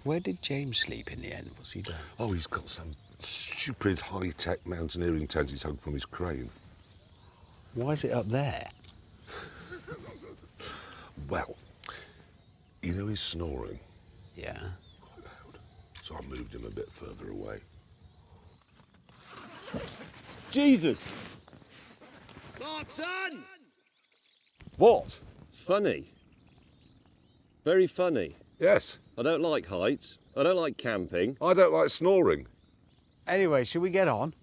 Where did James sleep in the end? What's he done? Oh, he's got some stupid high-tech mountaineering tent he's hung from his crane. Why is it up there? Well, you know he's snoring. Yeah. Quite loud. So I moved him a bit further away. Jesus! Clarkson! What? Funny. Very funny. Yes. I don't like heights. I don't like camping. I don't like snoring. Anyway, should we get on?